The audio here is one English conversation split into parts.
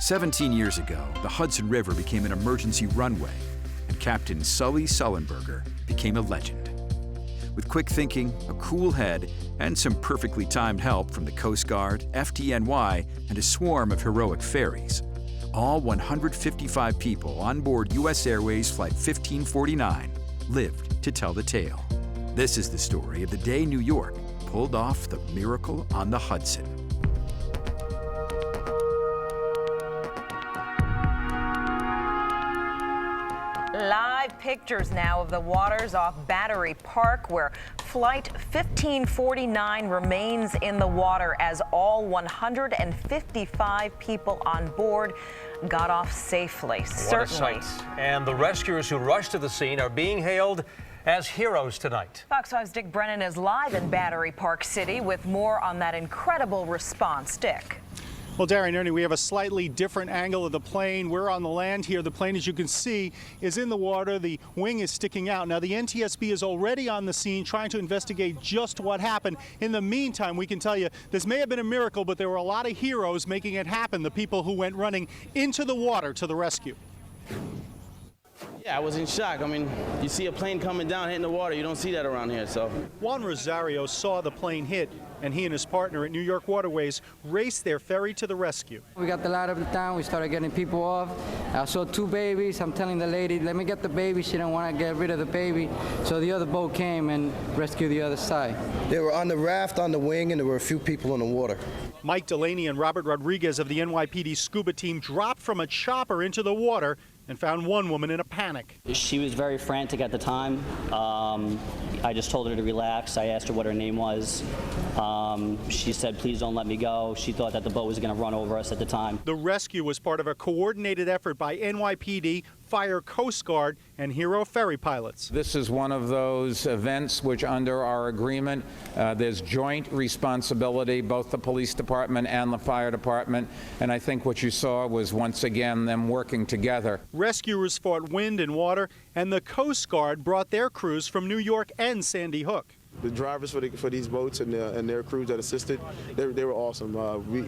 17 years ago, the Hudson River became an emergency runway, and Captain Sully Sullenberger became a legend. With quick thinking, a cool head, and some perfectly timed help from the Coast Guard, FDNY, and a swarm of heroic ferries, all 155 people on board U.S. Airways Flight 1549 lived to tell the tale. This is the story of the day New York pulled off the miracle on the Hudson. Live pictures now of the waters off Battery Park, where Flight 1549 remains in the water as all 155 people on board got off safely. What a sight. And the rescuers who rushed to the scene are being hailed as heroes tonight. Fox 5's Dick Brennan is live in Battery Park City with more on that incredible response. Dick. Well, Darren and Ernie, we have a slightly different angle of the plane. We're on the land here. The plane, as you can see, is in the water. The wing is sticking out. Now, the NTSB is already on the scene trying to investigate just what happened. In the meantime, we can tell you this may have been a miracle, but there were a lot of heroes making it happen, the people who went running into the water to the rescue. Yeah, I was in shock. I mean, you see a plane coming down, hitting the water. You don't see that around here, so. Juan Rosario saw the plane hit, and he and his partner at New York Waterways raced their ferry to the rescue. We got the ladder down. We started getting people off. I saw two babies. I'm telling the lady, let me get the baby. She didn't want to get rid of the baby. So the other boat came and rescued the other side. They were on the raft on the wing, and there were a few people in the water. Mike Delaney and Robert Rodriguez of the NYPD scuba team dropped from a chopper into the water and found one woman in a panic. She was very frantic at the time. I just told her to relax. I asked her what her name was. She said, please don't let me go. She thought that the boat was going to run over us at the time. The rescue was part of a coordinated effort by NYPD, Fire, Coast Guard, and Hero ferry pilots. This is one of those events which, under our agreement, there's joint responsibility, both the police department and the fire department, and I think what you saw was, once again, them working together. Rescuers fought wind and water, and the Coast Guard brought their crews from New York and Sandy Hook. The drivers for these boats and their crews that assisted, they were awesome.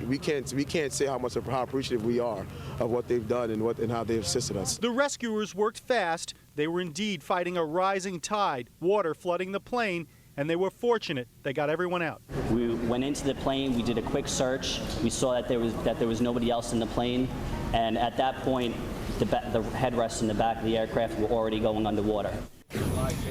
We can't say how appreciative we are of what they've done and how they've assisted us. The rescuers worked fast. They were indeed fighting a rising tide, water flooding the plane, and they were fortunate they got everyone out. We went into the plane. We did a quick search. We saw that there was nobody else in the plane, and at that point, the headrests in the back of the aircraft were already going underwater.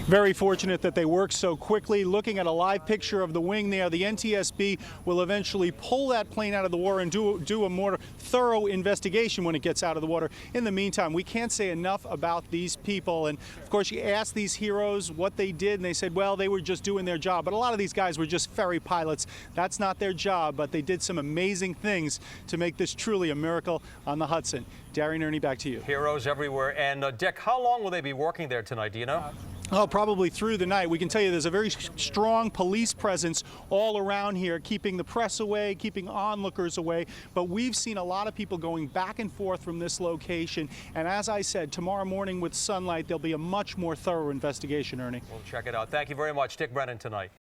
Very fortunate that they worked so quickly. Looking at a live picture of the wing there, the NTSB will eventually pull that plane out of the water and do a more thorough investigation when it gets out of the water. In the meantime, we can't say enough about these people. And of course, you ask these heroes what they did, and they said, well, they were just doing their job. But a lot of these guys were just ferry pilots. That's not their job, but they did some amazing things to make this truly a miracle on the Hudson. Darren, Ernie, back to you. Heroes everywhere. And Dick, how long will they be working there tonight? Do you know? Oh, probably through the night. We can tell you there's a very strong police presence all around here, keeping the press away, keeping onlookers away. But we've seen a lot of people going back and forth from this location. And as I said, tomorrow morning with sunlight, there'll be a much more thorough investigation, Ernie. We'll check it out. Thank you very much, Dick Brennan, tonight.